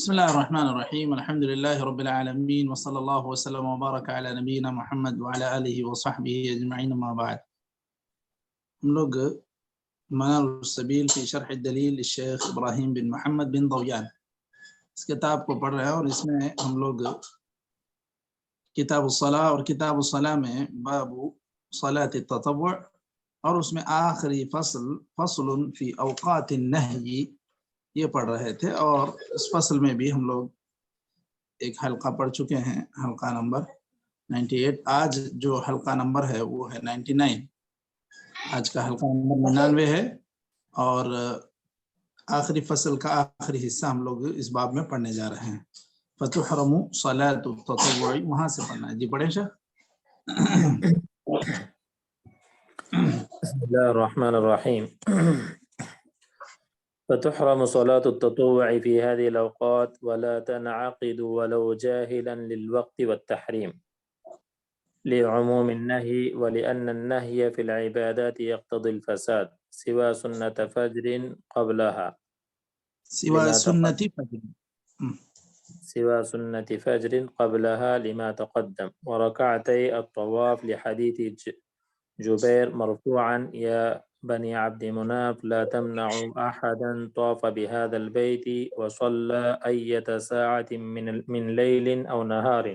بسم الله الرحمن الرحيم الحمد لله رب العالمين وصلى الله وسلم وبارك على نبينا محمد وعلى آله وصحبه أجمعين ما بعد. ہم لوگ منار السبیل فی شرح الدلیل الشیخ ابراہیم بن محمد بن ضویان اس کتاب کو پڑھ رہے ہیں، اور اس میں ہم لوگ کتاب الصلاة اور کتاب الصلاة میں باب صلاة التطوع اور اس میں آخری فصل فی اوقات النہی یہ پڑھ رہے تھے، اور اس فصل میں بھی ہم لوگ ایک حلقہ پڑھ چکے ہیں، حلقہ نمبر 98۔ آج جو حلقہ نمبر ہے وہ ہے 99، آج کا حلقہ نمبر 99 ہے، اور آخری فصل کا آخری حصہ ہم لوگ اس باب میں پڑھنے جا رہے ہیں۔ فتحرم صلاة التطوع، وہاں سے پڑھنا ہے۔ جی پڑھیں شاہ۔ بسم الله الرحمن الرحيم. فتحرم صلاة التطوع في هذه الأوقات ولا تنعقد ولو جاهلا للوقت والتحريم لعموم النهي، ولأن النهي في العبادات يقتضي الفساد سوى سنة فجر قبلها سوى سنة فجر قبلها لما تقدم، وركعتي الطواف لحديث جبير مرفوعا يا بني عبد مناف لا تمنعوا أحدا طاف بهذا البيت وصلى أية ساعة من ليل أو نهار،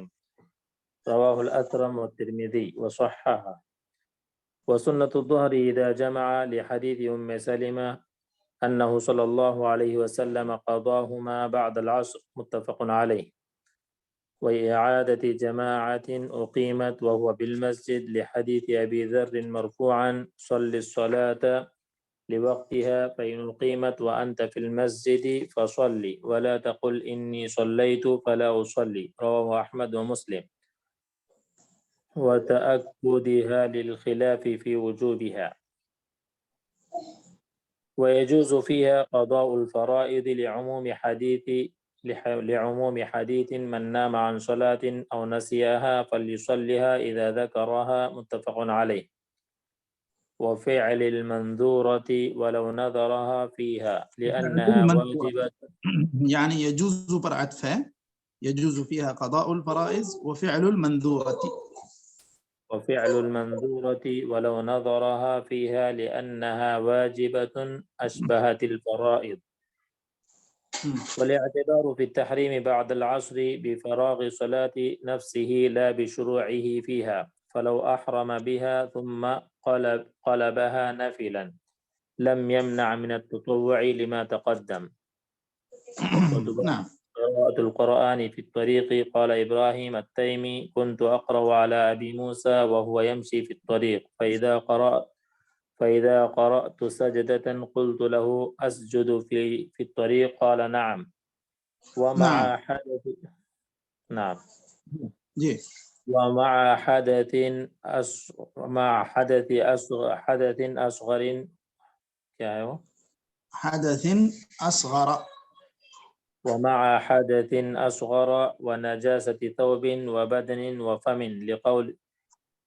رواه الأثرم والترمذي وصححه. وسنة الظهر إذا جمع لحديث أم سلمة أنه صلى الله عليه وسلم قضاهما بعد العصر، متفق عليه. وإعادة جماعة أقيمت وهو بالمسجد لحديث أبي ذر مرفوعا صل الصلاة لوقتها فإن أقيمت وأنت في المسجد فصلي ولا تقل إني صليت فلا أصلي، رواه أحمد ومسلم. وتأكدها للخلاف في وجوبها، ويجوز فيها قضاء الفرائض لعموم حديث من نام عن صلاة أو نسيها فليصلها إذا ذكرها، متفق عليه. وفعل المنذورة ولو نذرها فيها لأنها واجبة، يعني يجوز پر عطف ہے، يجوز فيها قضاء الفرائض وفعل المنذورة ولو نظرها فيها لأنها واجبة أشبهت الفرائض. والاعتبار في التحريم بعد العصر بفراغ صلاة نفسه لا بشروعه فيها، فلو أحرم بها ثم قلبها نفلا لم يمنع من التطوع لما تقدم. قراءة القرآن في الطريق، قال إبراهيم التيمي كنت أقرأ على أبي موسى وهو يمشي في الطريق، فإذا قرأت سجدة قلت له أسجد في الطريق، قال نعم. ومع حدث أصغر ونجاسة ثوب وبدن وفم،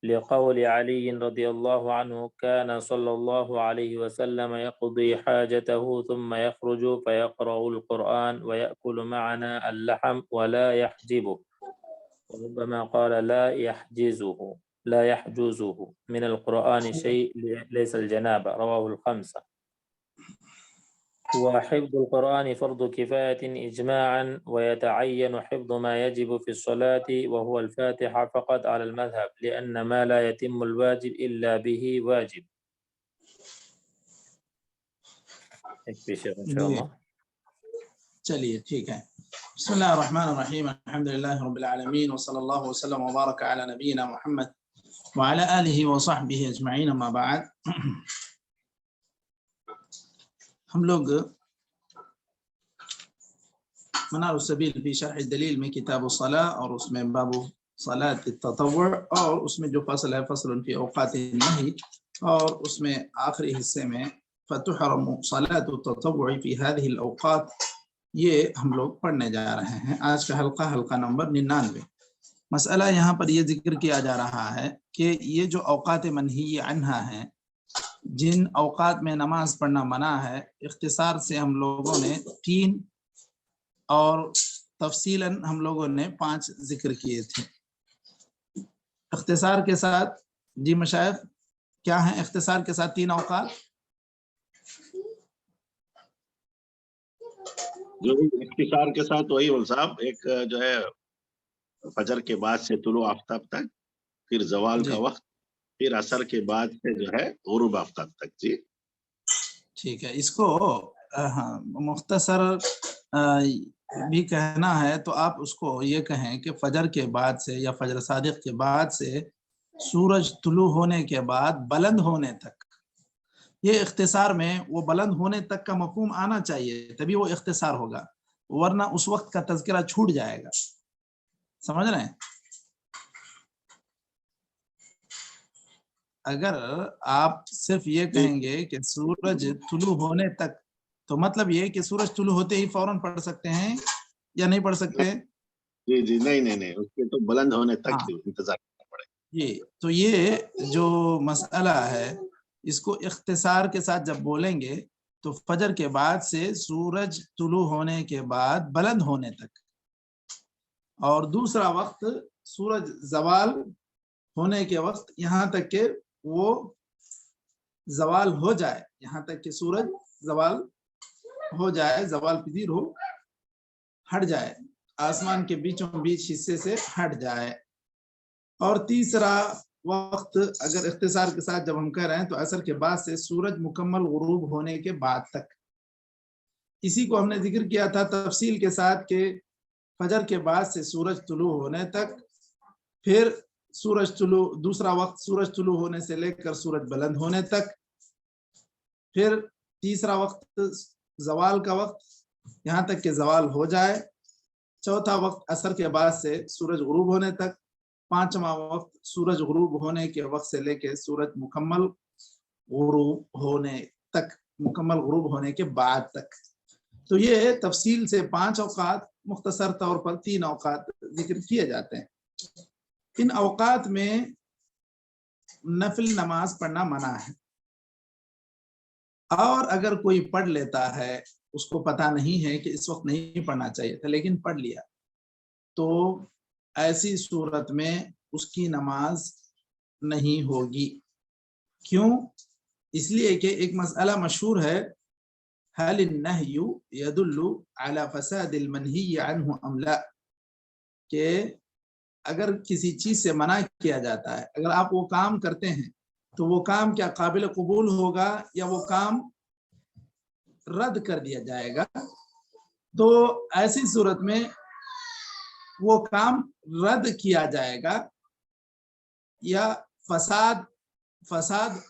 لقول علي رضي الله عنه كان صلى الله عليه وسلم يقضي حاجته ثم يخرج فيقرأ القرآن ويأكل معنا اللحم ولا يحجبه، وربما قال لا يحجزه من القرآن شيء ليس الجنابة، رواه الخمسة. وحفظ القرآن فرض كفاية إجماعا، ويتعين حفظ ما يجب في الصلاة وهو الفاتحة فقط على المذهب، لأن ما لا يتم الواجب إلا به واجب. چلیے ٹھیک ہے۔ بسم اللہ الرحمن الرحیم الحمد للہ رب العالمین وصلی اللہ وسلم وبارک علی نبینا محمد وعلی آلہ وصحبہ اجمعین، اما بعد۔ ہم لوگ منار السبیل فی شرح الدلیل میں کتاب الصلاة اور اس میں باب صلاة التطوع، اور اس میں جو فصل ہے فصل فی اوقات النہی، اور اس میں آخری حصے میں فتحرم صلاة التطوع فی هذه الاوقات، یہ ہم لوگ پڑھنے جا رہے ہیں۔ آج کا حلقہ نمبر 99۔ مسئلہ یہاں پر یہ ذکر کیا جا رہا ہے کہ یہ جو اوقات منہی عنہا ہیں، جن اوقات میں نماز پڑھنا منع ہے، اختصار سے ہم لوگوں نے 3 اور تفصیلاً ہم لوگوں نے 5 ذکر کیے تھے۔ اختصار کے ساتھ جی مشائخ کیا ہیں اختصار کے ساتھ 3 اوقات؟ جو اختصار کے ساتھ وہی مول صاحب، ایک جو ہے فجر کے بعد سے طلوع آفتاب تک، پھر زوال کا وقت، پھر عصر کے بعد سے جو ہے غروب آفتاب تک۔ جی ٹھیک ہے، اس کو مختصر بھی کہنا ہے تو آپ اس کو یہ کہیں کہ فجر کے بعد سے یا فجر صادق کے بعد سے سورج طلوع ہونے کے بعد بلند ہونے تک، یہ اختصار میں وہ بلند ہونے تک کا مفہوم آنا چاہیے، تبھی وہ اختصار ہوگا، ورنہ اس وقت کا تذکرہ چھوٹ جائے گا۔ سمجھ رہے ہیں؟ اگر آپ صرف یہ کہیں گے کہ سورج طلوع ہونے تک، تو مطلب یہ کہ سورج طلوع ہوتے ہی فوراً پڑھ سکتے ہیں یا نہیں پڑھ سکتے؟ جی جی نہیں، اس کے تو بلند ہونے تک انتظار کرنا پڑے گا۔ جی تو یہ جو مسئلہ ہے اس کو اختصار کے ساتھ جب بولیں گے تو فجر کے بعد سے سورج طلوع ہونے کے بعد بلند ہونے تک، اور دوسرا وقت سورج زوال ہونے کے وقت یہاں تک کہ وہ زوال ہو جائے، یہاں تک کہ سورج زوال ہو جائے، زوال پذیر ہو، ہٹ جائے، آسمان کے بیچوں بیچ حصے سے ہٹ جائے۔ اور تیسرا وقت اگر اختصار کے ساتھ جب ہم کہہ رہے ہیں تو عصر کے بعد سے سورج مکمل غروب ہونے کے بعد تک، اسی کو ہم نے ذکر کیا تھا تفصیل کے ساتھ کہ فجر کے بعد سے سورج طلوع ہونے تک، پھر سورج طلوع دوسرا وقت سورج طلوع ہونے سے لے کر سورج بلند ہونے تک، پھر تیسرا وقت زوال کا وقت یہاں تک کہ زوال ہو جائے، چوتھا وقت عصر کے بعد سے سورج غروب ہونے تک، پانچواں وقت سورج غروب ہونے کے وقت سے لے کے سورج مکمل غروب ہونے تک، مکمل غروب ہونے کے بعد تک۔ تو یہ تفصیل سے 5 اوقات، مختصر طور پر 3 اوقات ذکر کیے جاتے ہیں۔ ان اوقات میں نفل نماز پڑھنا منع ہے، اور اگر کوئی پڑھ لیتا ہے، اس کو پتہ نہیں ہے کہ اس وقت نہیں پڑھنا چاہیے تھا لیکن پڑھ لیا، تو ایسی صورت میں اس کی نماز نہیں ہوگی۔ کیوں؟ اس لیے کہ ایک مسئلہ مشہور ہے، هل النهي يدل على فساد المنهي عنه ام لا، کہ اگر کسی چیز سے منع کیا جاتا ہے، اگر آپ وہ کام کرتے ہیں تو وہ کام کیا قابل قبول ہوگا یا وہ کام رد کر دیا جائے گا؟ تو ایسی صورت میں وہ کام رد کیا جائے گا یا فساد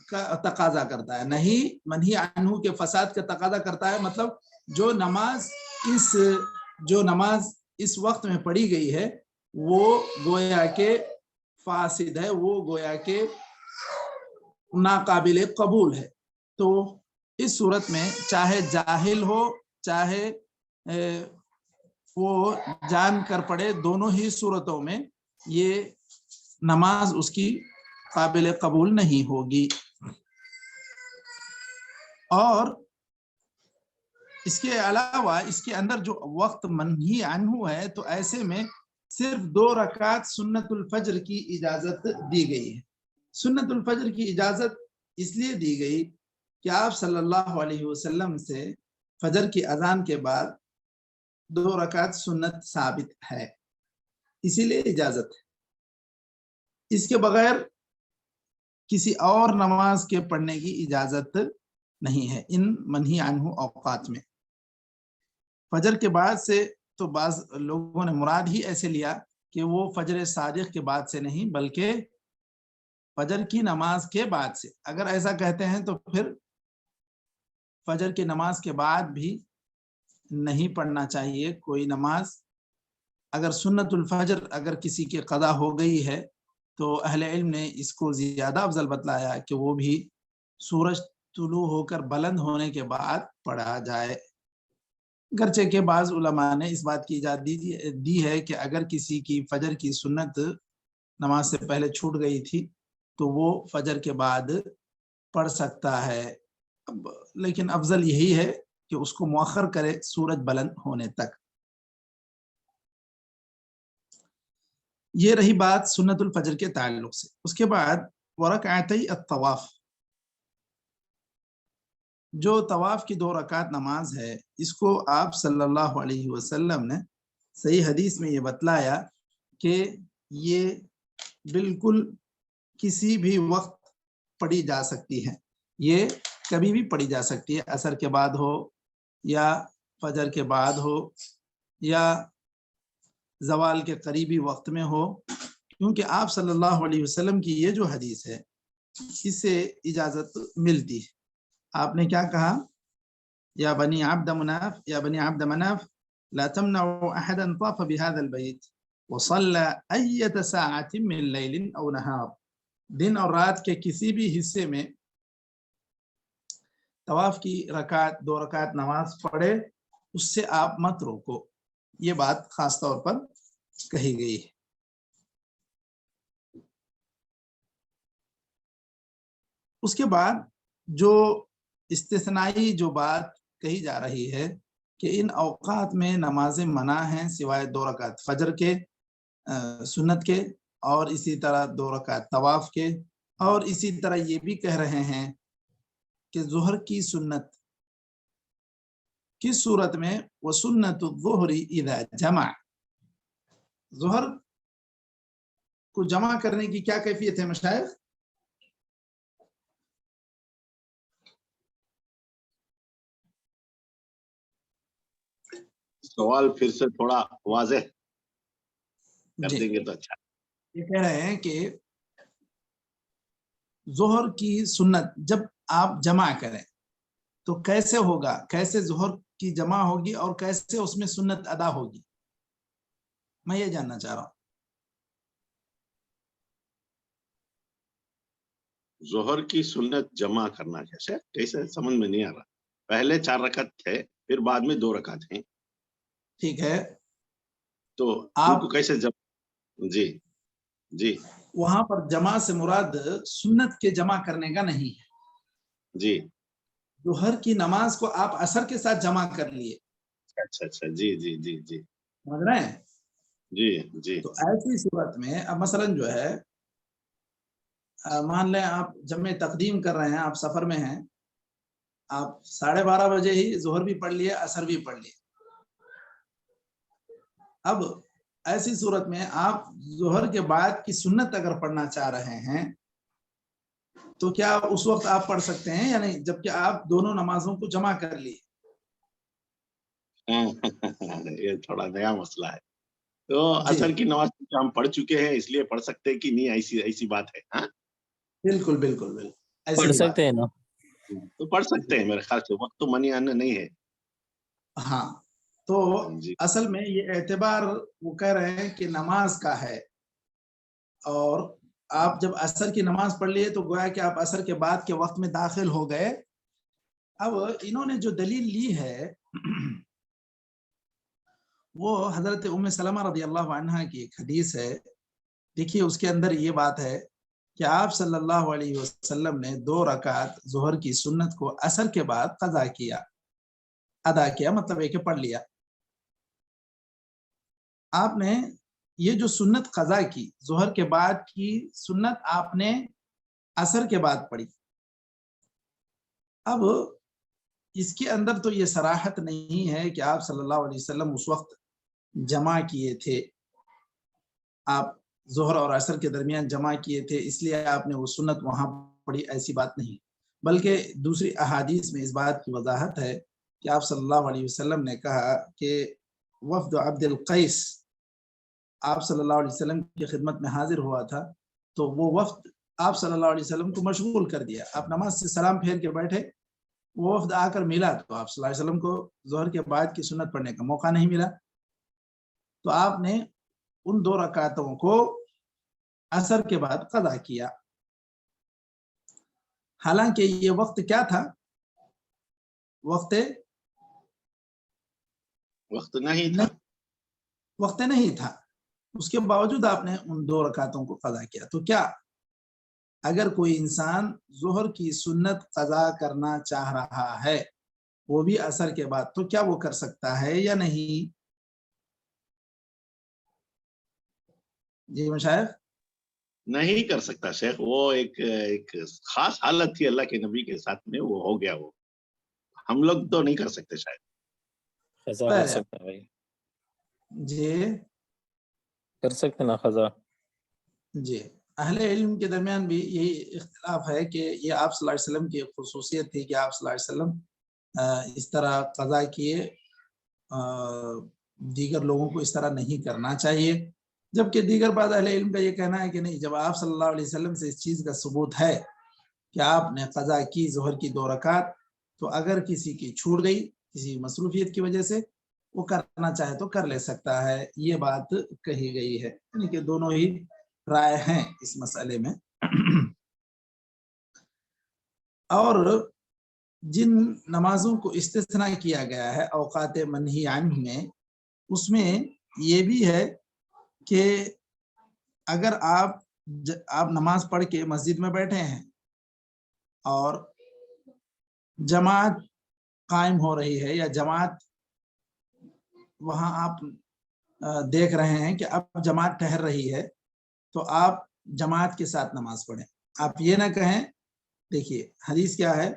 کا تقاضا کرتا ہے، نہیں منہی عنہ کے فساد کا تقاضا کرتا ہے، مطلب جو نماز اس وقت میں پڑھی گئی ہے وہ گویا کہ فاسد ہے، وہ گویا کہ ناقابل قبول ہے۔ تو اس صورت میں چاہے جاہل ہو چاہے وہ جان کر پڑے، دونوں ہی صورتوں میں یہ نماز اس کی قابل قبول نہیں ہوگی۔ اور اس کے علاوہ اس کے اندر جو وقت منہی عنہ ہے تو ایسے میں صرف 2 رکعت سنت الفجر کی اجازت دی گئی ہے۔ سنت الفجر کی اجازت اس لیے دی گئی کہ آپ صلی اللہ علیہ وسلم سے فجر کی اذان کے بعد 2 رکعت سنت ثابت ہے، اسی لیے اجازت ہے۔ اس کے بغیر کسی اور نماز کے پڑھنے کی اجازت نہیں ہے ان منہی عنہ اوقات میں۔ فجر کے بعد سے تو بعض لوگوں نے مراد ہی ایسے لیا کہ وہ فجر صادق کے بعد سے نہیں بلکہ فجر کی نماز کے بعد سے، اگر ایسا کہتے ہیں تو پھر فجر کی نماز کے بعد بھی نہیں پڑھنا چاہیے کوئی نماز۔ اگر سنت الفجر اگر کسی کے قضا ہو گئی ہے تو اہل علم نے اس کو زیادہ افضل بتلایا کہ وہ بھی سورج طلوع ہو کر بلند ہونے کے بعد پڑھا جائے، گرچہ کہ بعض علماء نے اس بات کی اجازت دی ہے کہ اگر کسی کی فجر کی سنت نماز سے پہلے چھوٹ گئی تھی تو وہ فجر کے بعد پڑھ سکتا ہے، لیکن افضل یہی ہے کہ اس کو مؤخر کرے سورج بلند ہونے تک۔ یہ رہی بات سنت الفجر کے تعلق سے. اس کے بعد ورکعتی الطواف، جو طواف کی 2 رکعت نماز ہے، اس کو آپ صلی اللہ علیہ وسلم نے صحیح حدیث میں یہ بتلایا کہ یہ بالکل کسی بھی وقت پڑھی جا سکتی ہے، یہ کبھی بھی پڑھی جا سکتی ہے، عصر کے بعد ہو یا فجر کے بعد ہو یا زوال کے قریبی وقت میں ہو، کیونکہ آپ صلی اللہ علیہ وسلم کی یہ جو حدیث ہے اس سے اجازت ملتی ہے. آپ نے کیا کہا؟ یا بنی عبد مناف لا تمنعوا احدا طاف بهذا البيت وصلى اية ساعة من ليل او نهار، دن اور رات کے کسی بھی حصے میں طواف کی 2 رکعت نماز پڑھے، اس سے آپ مت روکو. یہ بات خاص طور پر کہی گئی ہے. اس کے بعد جو استثنائی جو بات کہی جا رہی ہے کہ ان اوقات میں نمازیں منع ہیں سوائے 2 رکعت فجر کے سنت کے، اور اسی طرح 2 رکعت طواف کے، اور اسی طرح یہ بھی کہہ رہے ہیں کہ ظہر کی سنت کس صورت میں؟ وَسُنَّةُ الظُّهْرِ اِذَا جَمَعَ، ظہر کو جمع کرنے کی کیا کیفیت ہے مشائخ؟ سوال پھر سے تھوڑا واضح کر دیں گے تو اچھا. یہ کہہ رہے ہیں کہ ظہر کی سنت جب آپ جمع کریں تو کیسے ہوگا، کیسے ظہر کی جمع ہوگی اور کیسے اس میں سنت ادا ہوگی، میں یہ جاننا چاہ رہا ہوں. ظہر کی سنت جمع کرنا کیسے سمجھ میں نہیں آ رہا. پہلے 4 رکعت تھے، پھر بعد میں 2 رکعت ہیں. ٹھیک ہے، تو آپ کو کیسے جمع؟ جی وہاں پر جمع سے مراد سنت کے جمع کرنے کا نہیں ہے. جی ظہر کی نماز کو آپ عصر کے ساتھ جمع کر لیے. اچھا جی سمجھ رہے ہیں؟ جی تو ایسی صورت میں اب مثلا جو ہے مان لیں آپ جمع تقدیم کر رہے ہیں، آپ سفر میں ہیں، آپ 12:30 بجے ہی ظہر بھی پڑھ لیے عصر بھی پڑھ لیے. اب ایسی صورت میں آپ ظہر کے بعد کی سنت اگر پڑھنا چاہ رہے ہیں تو کیا اس وقت آپ پڑھ سکتے ہیں یا نہیں، جبکہ آپ دونوں نمازوں کو جمع کر لیے؟ یہ تھوڑا نیا مسئلہ ہے. تو عصر کی نماز ہم پڑھ چکے ہیں اس لیے پڑھ سکتے ہیں کہ نہیں، ایسی بات ہے. ہاں بالکل پڑھ سکتے ہیں نا، تو پڑھ سکتے ہیں. میرے خیال سے وقت تو منی آنا نہیں ہے. ہاں تو اصل میں یہ اعتبار وہ کہہ رہے ہیں کہ نماز کا ہے، اور آپ جب عصر کی نماز پڑھ لیے تو گویا کہ آپ عصر کے بعد کے وقت میں داخل ہو گئے. اب انہوں نے جو دلیل لی ہے وہ حضرت ام سلمہ رضی اللہ عنہ کی ایک حدیث ہے. دیکھیے اس کے اندر یہ بات ہے کہ آپ صلی اللہ علیہ وسلم نے 2 رکعت ظہر کی سنت کو عصر کے بعد قضا کیا، ادا کیا، مطلب ہے کہ پڑھ لیا. آپ نے یہ جو سنت قضا کی، ظہر کے بعد کی سنت آپ نے عصر کے بعد پڑھی. اب اس کے اندر تو یہ صراحت نہیں ہے کہ آپ صلی اللہ علیہ وسلم اس وقت جمع کیے تھے، آپ ظہر اور عصر کے درمیان جمع کیے تھے اس لیے آپ نے وہ سنت وہاں پڑھی، ایسی بات نہیں. بلکہ دوسری احادیث میں اس بات کی وضاحت ہے کہ آپ صلی اللہ علیہ وسلم نے کہا کہ وفد عبد القیس آپ صلی اللہ علیہ وسلم کی خدمت میں حاضر ہوا تھا، تو وہ وفد آپ صلی اللہ علیہ وسلم کو مشغول کر دیا. آپ نماز سے سلام پھیر کے بیٹھے، وہ وفد آ کر ملا تو آپ صلی اللہ علیہ وسلم کو ظہر کے بعد کی سنت پڑھنے کا موقع نہیں ملا، تو آپ نے ان 2 رکعتوں کو عصر کے بعد قضا کیا. حالانکہ یہ وقت کیا تھا؟ وقت نہیں تھا، اس کے باوجود آپ نے ان 2 رکعتوں کو قضا کیا. تو کیا اگر کوئی انسان ظہر کی سنت قضا کرنا چاہ رہا ہے وہ بھی عصر کے بعد، تو کیا وہ کر سکتا ہے یا نہیں؟ جی مشائخ نہیں کر سکتا شیخ، وہ ایک خاص حالت تھی اللہ کے نبی کے ساتھ میں، وہ ہو گیا، وہ ہم لوگ تو نہیں کر سکتے شاید. قضا کر سکتا ہے بھائی، جی کر سکتے نا قضا. جی اہل علم کے درمیان بھی یہی اختلاف ہے کہ یہ آپ صلی اللہ علیہ وسلم کی خصوصیت تھی کہ آپ صلی اللہ علیہ وسلم اس طرح قضا کیے، دیگر لوگوں کو اس طرح نہیں کرنا چاہیے. جبکہ دیگر بعض اہل علم کا یہ کہنا ہے کہ نہیں، جب آپ صلی اللہ علیہ وسلم سے اس چیز کا ثبوت ہے کہ آپ نے قضا کی ظہر کی 2 رکعت، تو اگر کسی کی چھوٹ گئی کسی مصروفیت کی وجہ سے، وہ کرنا چاہے تو کر لے سکتا ہے. یہ بات کہی گئی ہے، یعنی کہ دونوں ہی رائے ہیں اس مسئلے میں. اور جن نمازوں کو استثناء کیا گیا ہے اوقات منہی عنہ میں، اس میں یہ بھی ہے کہ اگر آپ نماز پڑھ کے مسجد میں بیٹھے ہیں اور جماعت قائم ہو رہی ہے، یا جماعت وہاں آپ دیکھ رہے ہیں کہ اب جماعت ٹھہر رہی ہے، تو آپ جماعت کے ساتھ نماز پڑھیں. آپ یہ نہ کہیں، دیکھیے حدیث کیا ہے،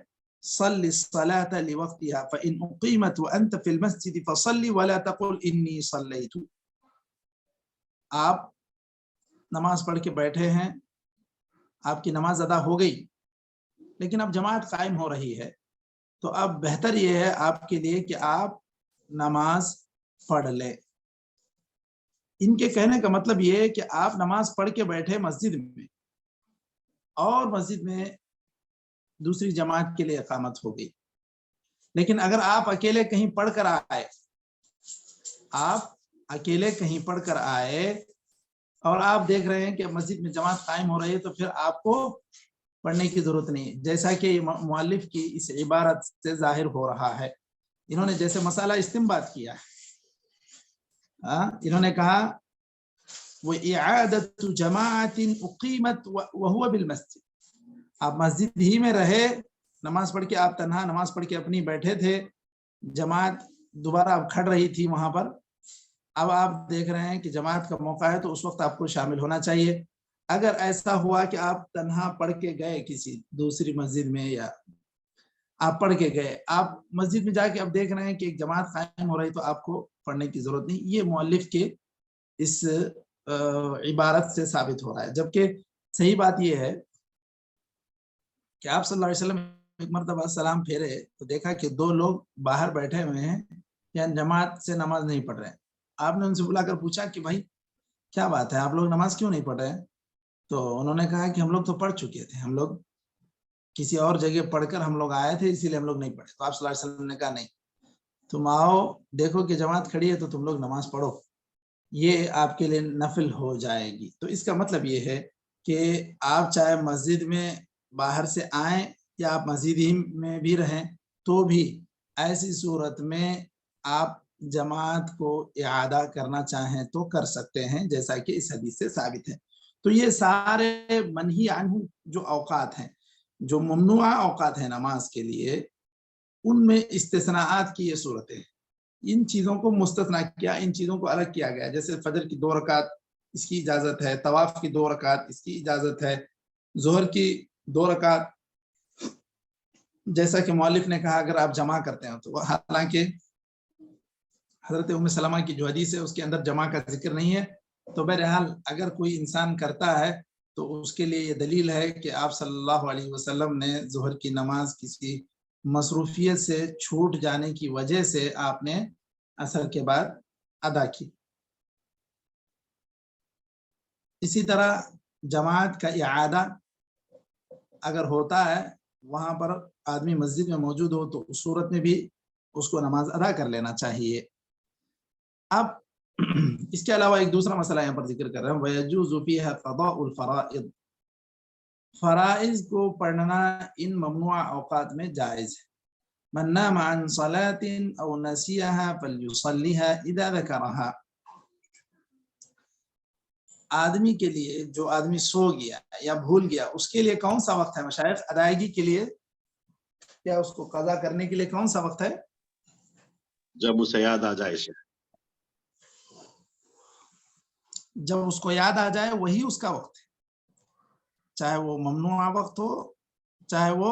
صلی الصلاۃ لوقتها فإن أقیمت وأنت في المسجد فصلی ولا تقل انی صلیت. آپ نماز پڑھ کے بیٹھے ہیں، آپ کی نماز ادا ہو گئی، لیکن اب جماعت قائم ہو رہی ہے، تو اب بہتر یہ ہے آپ کے لیے کہ آپ نماز پڑھ لیں. ان کے کہنے کا مطلب یہ ہے کہ آپ نماز پڑھ کے بیٹھے مسجد میں، اور مسجد میں دوسری جماعت کے لیے اقامت ہو گئی، لیکن اگر آپ اکیلے کہیں پڑھ کر آئے، اور آپ دیکھ رہے ہیں کہ مسجد میں جماعت قائم ہو رہی ہے، تو پھر آپ کو پڑھنے کی ضرورت نہیں، جیسا کہ مؤلف کی اس عبارت سے ظاہر ہو رہا ہے. انہوں نے جیسے مسئلہ استنباط کیا ہے، انہوں نے کہا وَإِعَادَةُ جَمَاعَةٍ أُقِيمَتْ وَهُوَ بِالْمَسْجِدِ. آپ مسجد ہی میں رہے، نماز پڑھ کے آپ تنہا نماز پڑھ کے اپنی بیٹھے تھے، جماعت دوبارہ اب کھڑ رہی تھی وہاں پر، اب آپ دیکھ رہے ہیں کہ جماعت کا موقع ہے، تو اس وقت آپ کو شامل ہونا چاہیے. اگر ایسا ہوا کہ آپ تنہا پڑھ کے گئے کسی دوسری مسجد میں، یا آپ پڑھ کے گئے، آپ مسجد میں جا کے اب دیکھ رہے ہیں کہ ایک جماعت قائم ہو رہی، تو آپ کو پڑھنے کی ضرورت نہیں. یہ مؤلف کے اس عبارت سے ثابت ہو رہا ہے. جبکہ صحیح بات یہ ہے کہ آپ صلی اللہ علیہ وسلم ایک مرتبہ سلام پھیرے تو دیکھا کہ 2 لوگ باہر بیٹھے ہوئے ہیں، یعنی جماعت سے نماز نہیں پڑھ رہے ہیں. آپ نے ان سے بلا کر پوچھا کہ بھائی کیا بات ہے، آپ لوگ نماز کیوں نہیں پڑھ رہے ہیں؟ تو انہوں نے کہا کہ ہم لوگ تو پڑھ چکے تھے، ہم لوگ کسی اور جگہ پڑھ کر ہم لوگ آئے تھے، اسی لیے ہم لوگ نہیں پڑھے. تو آپ صلی اللہ علیہ وسلم نے کہا نہیں، تم آؤ دیکھو کہ جماعت کھڑی ہے تو تم لوگ نماز پڑھو، یہ آپ کے لیے نفل ہو جائے گی. تو اس کا مطلب یہ ہے کہ آپ چاہے مسجد میں باہر سے آئیں یا آپ مسجد ہی میں بھی رہیں، تو بھی ایسی صورت میں آپ جماعت کو اعادہ کرنا چاہیں تو کر سکتے ہیں، جیسا کہ اس حدیث سے ثابت ہے. تو یہ سارے منہی عنہ جو اوقات ہیں، جو ممنوع اوقات ہیں نماز کے لیے، ان میں استثناءات کی یہ صورتیں ہیں. ان چیزوں کو مستثنا کیا، ان چیزوں کو الگ کیا گیا. جیسے فجر کی 2 رکعت اس کی اجازت ہے، طواف کی 2 رکعت اس کی اجازت ہے، ظہر کی 2 رکعت جیسا کہ مؤلف نے کہا اگر آپ جمع کرتے ہیں تو، حالانکہ حضرت ام سلمہ کی جو حدیث ہے اس کے اندر جمع کا ذکر نہیں ہے. تو بہرحال اگر کوئی انسان کرتا ہے تو اس کے لیے یہ دلیل ہے کہ آپ صلی اللہ علیہ وسلم نے ظہر کی نماز کسی مصروفیت سے چھوٹ جانے کی وجہ سے آپ نے عصر کے بعد ادا کی. اسی طرح جماعت کا اعادہ اگر ہوتا ہے، وہاں پر آدمی مسجد میں موجود ہو، تو اس صورت میں بھی اس کو نماز ادا کر لینا چاہیے. اب اس کے علاوہ ایک دوسرا مسئلہ یہاں پر ذکر کر رہے ہیں، وَيَجُوزُ فِيهَا قَضَاءُ الْفَرَائِضِ. فرائض کو پڑھنا ان ممنوع اوقات میں جائز ہے. مَنْ نَامَ عَنْ صَلَاةٍ أَوْ نَسِيَهَا فَلْيُصَلِّهَا إِذَا ذَكَرَهَا. آدمی کے لیے جو آدمی سو گیا یا بھول گیا، اس کے لیے کون سا وقت ہے مشائخ ادائیگی کے لیے، یا اس کو قضا کرنے کے لیے کون سا وقت ہے؟ جب اسے یاد آ جائے. جب اس کو یاد آ جائے وہی اس کا وقت ہے، چاہے وہ ممنوع وقت ہو چاہے وہ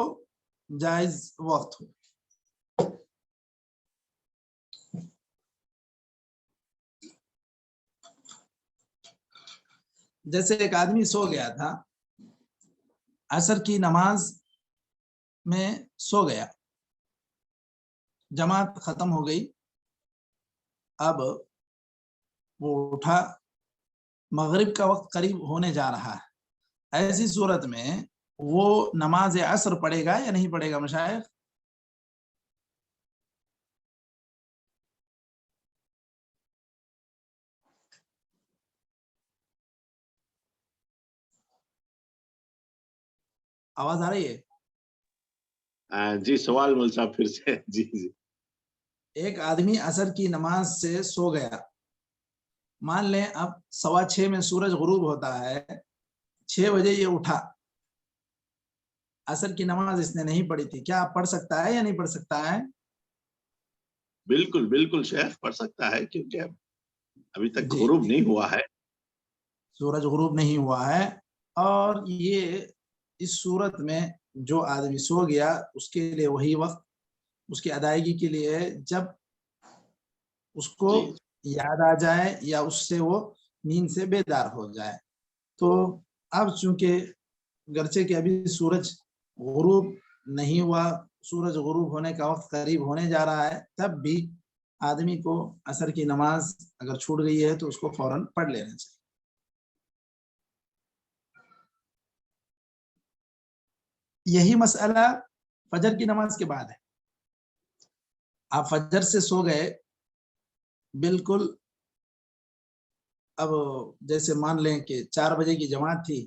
جائز وقت ہو. جیسے ایک آدمی سو گیا تھا، عصر کی نماز میں سو گیا، جماعت ختم ہو گئی، اب وہ اٹھا، مغرب کا وقت قریب ہونے جا رہا ہے، ایسی صورت میں وہ نماز عصر پڑھے گا یا نہیں پڑھے گا مشائخ؟ آواز آ رہی ہے؟ جی سوال مول صاحب پھر سے. جی جی. ایک آدمی عصر کی نماز سے سو گیا، مان لیں اب 6:15 میں سورج غروب ہوتا ہے، 6 بجے یہ اٹھا، عصر کی نماز اس نے نہیں پڑھی تھی، کیا پڑھ سکتا ہے یا نہیں پڑھ سکتا ہے؟ بالکل بالکل شیخ پڑھ سکتا ہے، کیونکہ ابھی تک جی، غروب نہیں ہوا ہے. سورج غروب نہیں ہوا ہے، اور یہ اس صورت میں جو آدمی سو گیا اس کے لیے وہی وقت اس کی ادائیگی کے لیے جب اس کو جی یاد آ جائے یا اس سے وہ نیند سے بیدار ہو جائے. تو اب چونکہ گرچہ کہ ابھی سورج غروب نہیں ہوا، سورج غروب ہونے کا وقت قریب ہونے جا رہا ہے، تب بھی آدمی کو عصر کی نماز اگر چھوٹ گئی ہے تو اس کو فوراً پڑھ لینا چاہیے. یہی مسئلہ فجر کی نماز کے بعد ہے. آپ فجر سے سو گئے بالکل، اب جیسے مان لیں کہ 4 بجے کی جماعت تھی،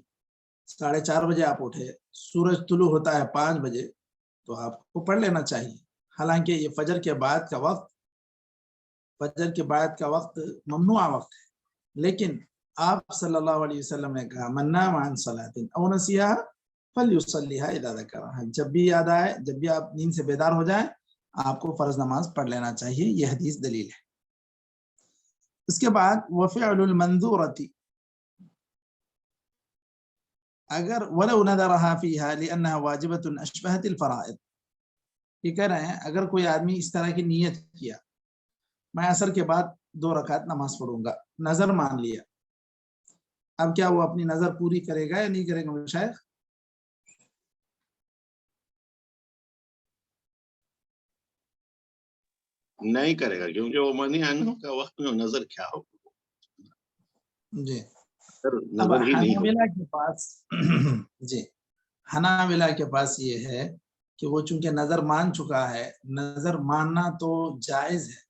4:30 بجے آپ اٹھے، سورج طلوع ہوتا ہے 5 بجے، تو آپ کو پڑھ لینا چاہیے. حالانکہ یہ فجر کے بعد کا وقت ممنوع وقت ہے، لیکن آپ صلی اللہ علیہ وسلم نے کہا من نام عن صلاۃ او نسیھا فلیصلیھا اذا ذکرھا، جب بھی یاد آئے، جب بھی آپ نیند سے بیدار ہو جائیں، آپ کو فرض نماز پڑھ لینا چاہیے. یہ حدیث دلیل ہے. اس کے بعد وفعل المنذورۃ، اگر ولو نذرها فيها لانها واجبۃ اشبہت الفرائض، یہ کہہ رہے ہیں اگر کوئی آدمی اس طرح کی نیت کیا میں عصر کے بعد 2 رکعت نماز پڑھوں گا، نظر مان لیا، اب کیا وہ اپنی نظر پوری کرے گا یا نہیں کرے گا مشائخ؟ نہیں کرے گا، کیونکہ وہ منی عنہ کا وقت میں نظر کیا ہو. جی. اب نظر ہی نہیں ہو. حنابلہ کے پاس جی حنابلہ کے پاس یہ ہے کہ وہ چونکہ نظر مان چکا ہے، نظر ماننا تو جائز ہے،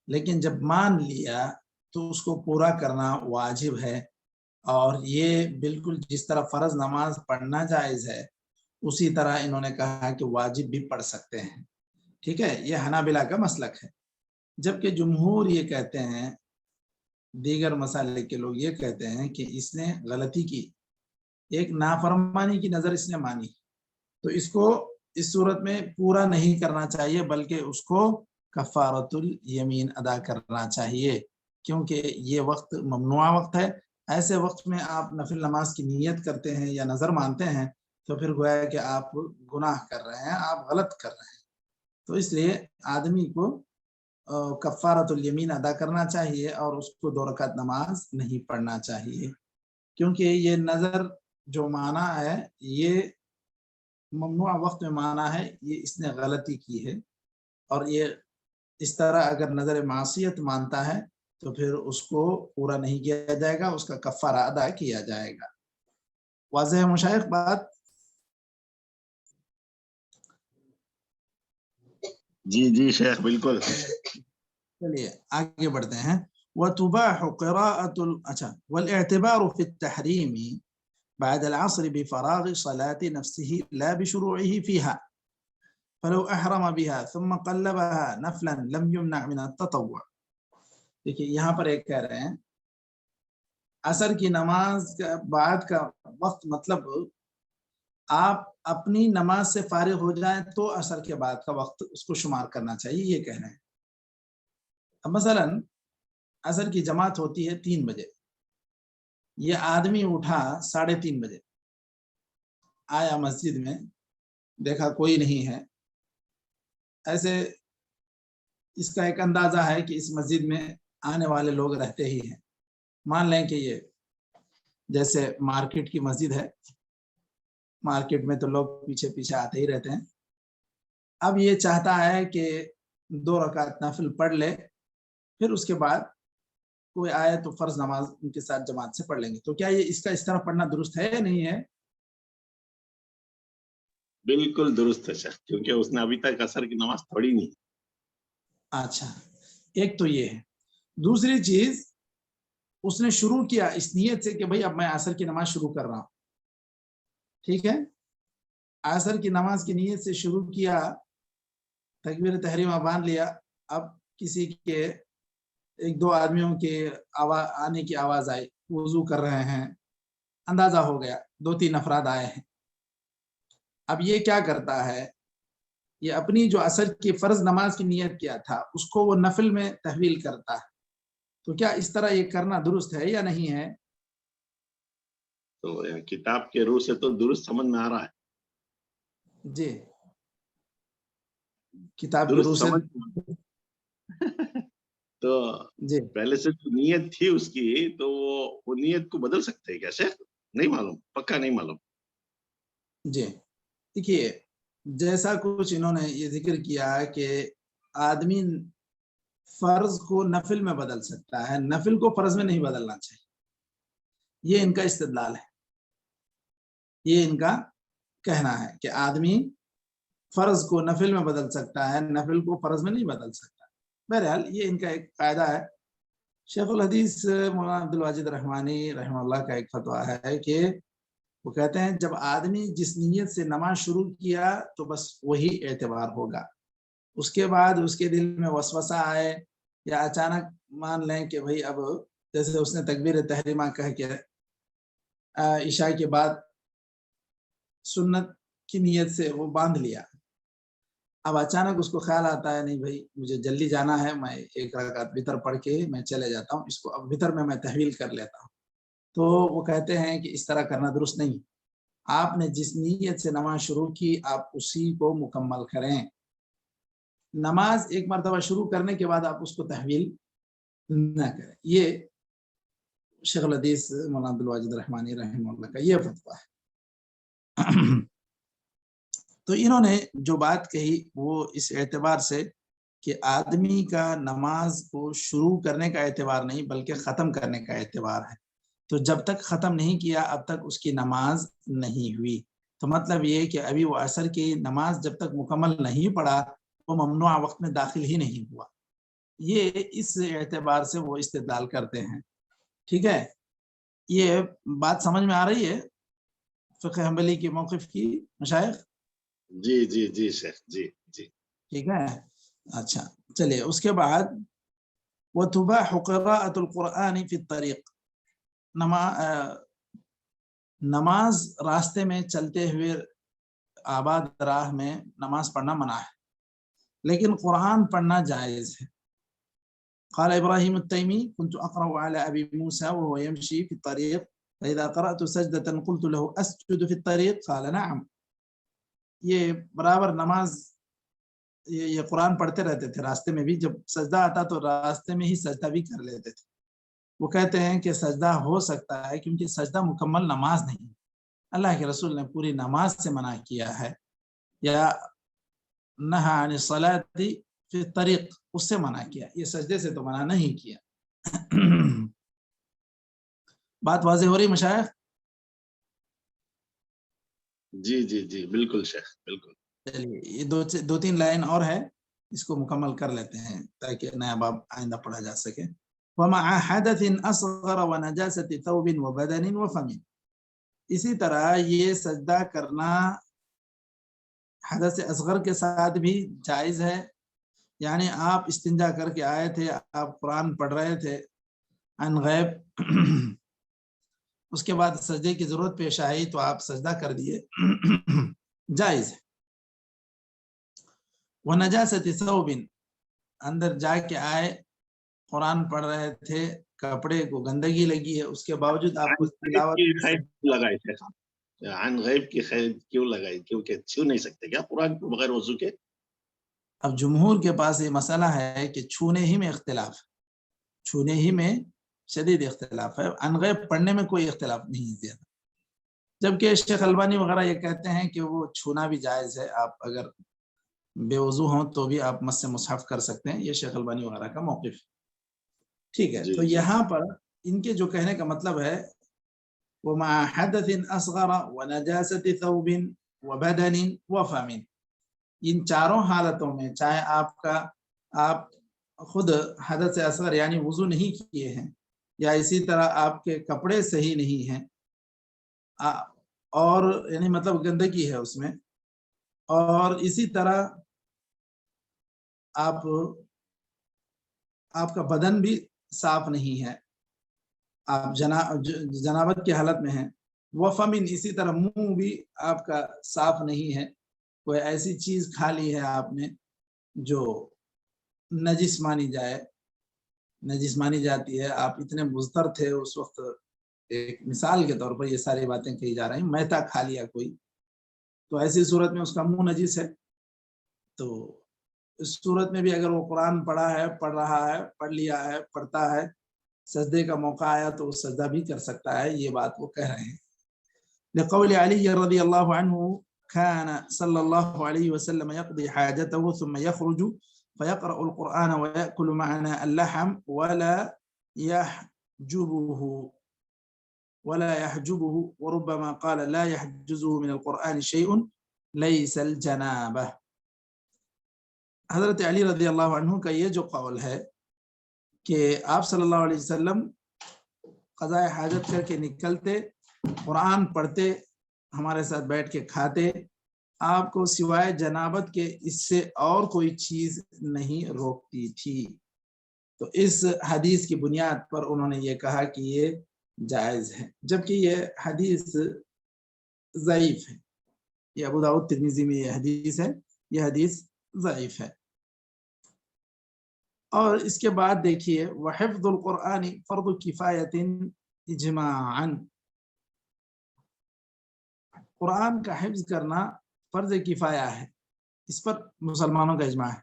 لیکن جب مان لیا تو اس کو پورا کرنا واجب ہے. اور یہ بالکل جس طرح فرض نماز پڑھنا جائز ہے اسی طرح انہوں نے کہا کہ واجب بھی پڑھ سکتے ہیں. ٹھیک ہے، یہ حنابلہ کا مسلک ہے. جبکہ جمہور یہ کہتے ہیں، دیگر مسالک کے لوگ یہ کہتے ہیں کہ اس نے غلطی کی، ایک نافرمانی کی نظر اس نے مانی، تو اس کو اس صورت میں پورا نہیں کرنا چاہیے بلکہ اس کو کفارۃ الیمین ادا کرنا چاہیے، کیونکہ یہ وقت ممنوع وقت ہے. ایسے وقت میں آپ نفل نماز کی نیت کرتے ہیں یا نظر مانتے ہیں تو پھر گویا کہ آپ گناہ کر رہے ہیں، آپ غلط کر رہے ہیں. تو اس لیے آدمی کو کفارۃ الیمین ادا کرنا چاہیے اور اس کو 2 رکعت نماز نہیں پڑھنا چاہیے، کیونکہ یہ نظر جو مانا ہے یہ ممنوع وقت میں مانا ہے، یہ اس نے غلطی کی ہے. اور یہ اس طرح اگر نظر معصیت مانتا ہے تو پھر اس کو پورا نہیں کیا جائے گا، اس کا کفارہ ادا کیا جائے گا. واضح ہے مشائخ بات؟ جی جی شیخ بالکل. چلیے آگے بڑھتے ہیں. وتباح قراءة اچھا والاعتبار في التحريم بعد العصر بفراغ صلاة نفسه لا بشروعه فيها، فلو احرم بها ثم قلبها نفلا لم يمنع من التطوع. دیکھیے یہاں پر ایک کہہ رہے ہیں عصر کی نماز کا بعد کا وقت، مطلب آپ اپنی نماز سے فارغ ہو جائیں تو عصر کے بعد کا وقت اس کو شمار کرنا چاہیے، یہ کہہ رہے ہیں. اب مثلا عصر کی جماعت ہوتی ہے 3 بجے، یہ آدمی اٹھا 3:30 بجے، آیا مسجد میں، دیکھا کوئی نہیں ہے، ایسے اس کا ایک اندازہ ہے کہ اس مسجد میں آنے والے لوگ رہتے ہی ہیں، مان لیں کہ یہ جیسے مارکیٹ کی مسجد ہے، مارکیٹ میں تو لوگ پیچھے پیچھے آتے ہی رہتے ہیں، اب یہ چاہتا ہے کہ 2 رکعت نفل پڑھ لے، پھر اس کے بعد کوئی آئے تو فرض نماز ان کے ساتھ جماعت سے پڑھ لیں گے، تو کیا یہ اس کا اس طرح پڑھنا درست ہے یا نہیں ہے؟ بالکل درست ہے شیخ، کیونکہ اس نے ابھی تک عصر کی نماز پڑھی نہیں۔ اچھا، ایک تو یہ ہے، دوسری چیز اس نے شروع کیا اس نیت سے کہ بھئی اب میں عصر کی نماز شروع کر رہا ہوں، ٹھیک ہے، عصر کی نماز کی نیت سے شروع کیا، تکبیر تحریمہ باندھ لیا، اب کسی کے 1-2 آدمیوں کے آنے کی آواز آئی، وضو کر رہے ہیں، اندازہ ہو گیا 2-3 افراد آئے ہیں، اب یہ کیا کرتا ہے، یہ اپنی جو عصر کی فرض نماز کی نیت کیا تھا اس کو وہ نفل میں تحویل کرتا ہے، تو کیا اس طرح یہ کرنا درست ہے یا نہیں ہے؟ تو کتاب کے روح سے تو درست سمجھ میں آ رہا ہے، جی، کتاب کے روح درست سے سمجھ تو جی پہلے سے جو نیت تھی اس کی، تو وہ نیت کو بدل سکتے ہیں کیا شیخ؟ نہیں معلوم، پکا نہیں معلوم۔ جی دیکھیے، جیسا کچھ انہوں نے یہ ذکر کیا کہ آدمی فرض کو نفل میں بدل سکتا ہے، نفل کو فرض میں نہیں بدلنا چاہیے، یہ ان کا استدلال ہے، یہ ان کا کہنا ہے کہ آدمی فرض کو نفل میں بدل سکتا ہے، نفل کو فرض میں نہیں بدل سکتا۔ بہرحال یہ ان کا ایک قاعدہ ہے۔ شیخ الحدیث مولانا عبدالواجد رحمانی رحمہ اللہ کا ایک فتویٰ ہے کہ وہ کہتے ہیں جب آدمی جس نیت سے نماز شروع کیا تو بس وہی اعتبار ہوگا، اس کے بعد اس کے دل میں وسوسہ آئے یا اچانک مان لیں کہ بھئی اب جیسے اس نے تکبیر تحریمہ کہہ کے عشاء کے بعد سنت کی نیت سے وہ باندھ لیا، اب اچانک اس کو خیال آتا ہے نہیں بھائی مجھے جلدی جانا ہے، میں 1 رکعت وتر پڑھ کے میں چلے جاتا ہوں، اس کو اب وتر میں تحویل کر لیتا ہوں، تو وہ کہتے ہیں کہ اس طرح کرنا درست نہیں، آپ نے جس نیت سے نماز شروع کی آپ اسی کو مکمل کریں، نماز ایک مرتبہ شروع کرنے کے بعد آپ اس کو تحویل نہ کریں۔ یہ شیخ الحدیث مولانا عبدالواجد رحمانی رحمہ اللہ کا یہ فتویٰ ہے۔ تو انہوں نے جو بات کہی وہ اس اعتبار سے کہ آدمی کا نماز کو شروع کرنے کا اعتبار نہیں بلکہ ختم کرنے کا اعتبار ہے، تو جب تک ختم نہیں کیا اب تک اس کی نماز نہیں ہوئی، تو مطلب یہ کہ ابھی وہ عصر کی نماز جب تک مکمل نہیں پڑا وہ ممنوع وقت میں داخل ہی نہیں ہوا، یہ اس اعتبار سے وہ استدلال کرتے ہیں، ٹھیک ہے۔ یہ بات سمجھ میں آ رہی ہے فقہ حنبلی کے موقف کی مشائخ؟ جی جی جی شیخ، جی جی ٹھیک ہے، اچھا چلیے اس کے بعد وَتُبَاحُ قِرَاءَةُ الْقُرْآنِ فِي الطَّرِيقِ، نماز راستے میں چلتے ہوئے آباد راہ میں نماز پڑھنا منع ہے لیکن قرآن پڑھنا جائز ہے۔ قال ابراہیم التیمی كنت اقرأ على ابی موسى وهو يمشي في الطريق فاذا قرأت سجدة قلت له اسجد في الطريق قال نعم، یہ برابر نماز یہ قرآن پڑھتے رہتے تھے راستے میں بھی، جب سجدہ آتا تو راستے میں ہی سجدہ بھی کر لیتے تھے۔ وہ کہتے ہیں کہ سجدہ ہو سکتا ہے کیونکہ سجدہ مکمل نماز نہیں، اللہ کے رسول نے پوری نماز سے منع کیا ہے، یا نہی عن الصلاۃ فی الطریق اس سے منع کیا، یہ سجدے سے تو منع نہیں کیا۔ بات واضح ہو رہی مشائخ؟ جی جی جی بالکل شیخ، بالکل۔ چلیے یہ 2-3 لائن اور ہے، اس کو مکمل کر لیتے ہیں تاکہ نیا باب آئندہ پڑھا جا سکے۔ وَمَعَ حَدَثٍ أَصْغَرَ وَنَجَاسَةِ ثَوْبٍ وَبَدَنٍ وَفَمٍ، اسی طرح یہ سجدہ کرنا حدث اصغر کے ساتھ بھی جائز ہے، یعنی آپ استنجا کر کے آئے تھے، آپ قرآن پڑھ رہے تھے عن غیب، اس کے بعد سجدے کی ضرورت پیش آئی تو آپ سجدہ کر دیے، جائز ہے۔ وَنَجَاسَةِ ثَوْبٍ، اندر جا کے آئے قرآن پڑھ رہے تھے، کپڑے کو گندگی لگی ہے، اس کے باوجود آپ کو تلاوت کی قید لگائے تھے عن غیب کی قید کیوں لگائی؟ کیونکہ چھو نہیں سکتے کیا قرآن کو بغیر وضو کے؟ اب جمہور کے پاس یہ مسئلہ ہے کہ چھونے ہی میں اختلاف، چھونے ہی میں شدید اختلاف ہے، عن غیب پڑھنے میں کوئی اختلاف نہیں زیادہ، جبکہ شیخ البانی وغیرہ یہ کہتے ہیں کہ وہ چھونا بھی جائز ہے، آپ اگر بے وضو ہوں تو بھی آپ مس مصحف کر سکتے ہیں، یہ شیخ البانی وغیرہ کا موقف ہے۔ ٹھیک ہے، تو یہاں پر ان کے جو کہنے کا مطلب ہے وَمَعَ حَدَثٍ أَصْغَرَ وَنَجَاسَةِ ثَوْبٍ وَبَدَنٍ وَفَمٍ، ان چاروں حالتوں میں چاہے آپ خود حدث اصغر یعنی وضو نہیں کیے ہیں، یا اسی طرح آپ کے کپڑے صحیح نہیں ہیں، اور یعنی مطلب گندگی ہے اس میں، اور اسی طرح آپ کا بدن بھی صاف نہیں ہے، آپ جنابت کی حالت میں ہیں، وفمن اسی طرح منہ بھی آپ کا صاف نہیں ہے، کوئی ایسی چیز کھا لی ہے آپ نے جو نجس مانی جاتی ہے، آپ اتنے مضطر تھے اس وقت، ایک مثال کے طور پر یہ ساری باتیں کہی جا رہی ہیں، میتا کھا لیا کوئی، تو ایسی صورت میں اس کا منہ نجس ہے، تو اس صورت میں بھی اگر وہ قرآن پڑھ رہا ہے، پڑھ لیا ہے، پڑھتا ہے، سجدے کا موقع آیا تو وہ سجدہ بھی کر سکتا ہے، یہ بات وہ کہہ رہے ہیں۔ لقول علی رضی اللہ عنہ كان صلی اللہ علیہ وسلم يقضي حاجته ثم يخرج فيقرأ القرآن ويأكل معنا اللحم ولا يحجبه وربما قال لا يحجزه من القرآن شيء ليس الجنابة۔ حضرت علی رضی اللہ عنہ کا یہ جو قول ہے کہ آپ صلی اللہ علیہ وسلم قضاء حاجت کر کے نکلتے، قرآن پڑھتے، ہمارے ساتھ بیٹھ کے کھاتے، آپ کو سوائے جنابت کے اس سے اور کوئی چیز نہیں روکتی تھی، تو اس حدیث کی بنیاد پر انہوں نے یہ کہا کہ یہ جائز ہے، جبکہ یہ حدیث ضعیف ہے، یہ ابو داؤد ترمذی میں یہ حدیث ہے، یہ حدیث ضعیف ہے۔ اور اس کے بعد دیکھیے وحفظ القرآن فرض کفایت اجماعا، قرآن کا حفظ کرنا فرض کفایہ ہے، اس پر مسلمانوں کا اجماع ہے،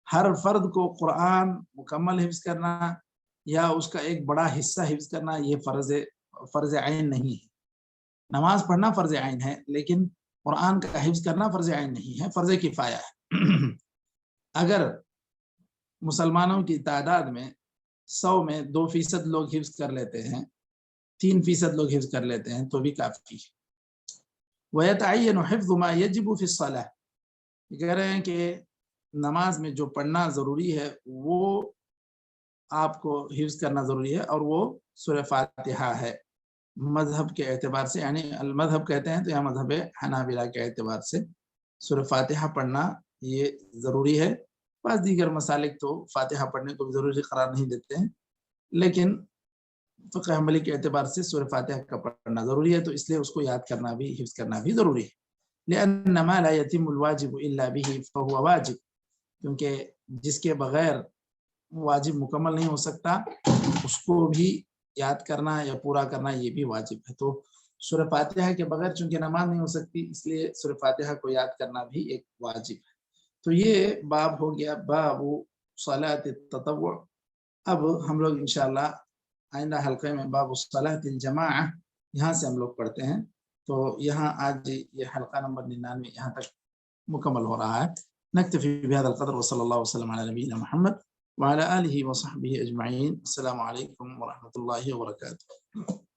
ہر فرد کو قرآن مکمل حفظ کرنا یا اس کا ایک بڑا حصہ حفظ کرنا یہ فرض عین نہیں ہے، نماز پڑھنا فرض عین ہے لیکن قرآن کا حفظ کرنا فرض عین نہیں ہے، فرض کفایہ ہے۔ اگر مسلمانوں کی تعداد میں 100 میں 2% لوگ حفظ کر لیتے ہیں، 3% لوگ حفظ کر لیتے ہیں تو بھی کافی ہے۔ وَيَتَعَيَّنُ حِفْظُ مَا يَجِبُ فِي الصَّلَاةِ، کہہ رہے ہیں کہ نماز میں جو پڑھنا ضروری ہے وہ آپ کو حفظ کرنا ضروری ہے، اور وہ سورہ فاتحہ ہے، مذہب کے اعتبار سے، یعنی المذہب کہتے ہیں تو یہاں مذہب حنابلہ کے اعتبار سے سورہ فاتحہ پڑھنا یہ ضروری ہے۔ بعض دیگر مسالک تو فاتحہ پڑھنے کو بھی ضروری قرار نہیں دیتے ہیں، لیکن فقہ حنبلی کے اعتبار سے سورہ فاتحہ کا پڑھنا ضروری ہے، تو اس لیے اس کو یاد کرنا بھی، حفظ کرنا بھی ضروری ہے۔ لأن ما لا يتم الواجب الا به فهو واجب، کیونکہ جس کے بغیر واجب مکمل نہیں ہو سکتا اس کو بھی یاد کرنا یا پورا کرنا یہ بھی واجب ہے، تو سورہ فاتحہ کے بغیر چونکہ نماز نہیں ہو سکتی اس لیے سورہ فاتحہ کو یاد کرنا بھی ایک واجب ہے۔ تو یہ باب ہو گیا باب صلاۃ التطوع۔ اب ہم لوگ انشاءاللہ آئندہ حلقے میں باب صلاۃ الجماعہ یہاں سے ہم لوگ پڑھتے ہیں، تو یہاں آج یہ حلقہ نمبر 99 یہاں تک مکمل ہو رہا ہے۔ نکتفی بہذا القدر وصلی اللہ وسلم علی نبینا محمد وعلی آلہ وصحبہ اجمعین۔ السلام علیکم ورحمۃ اللہ وبرکاتہ۔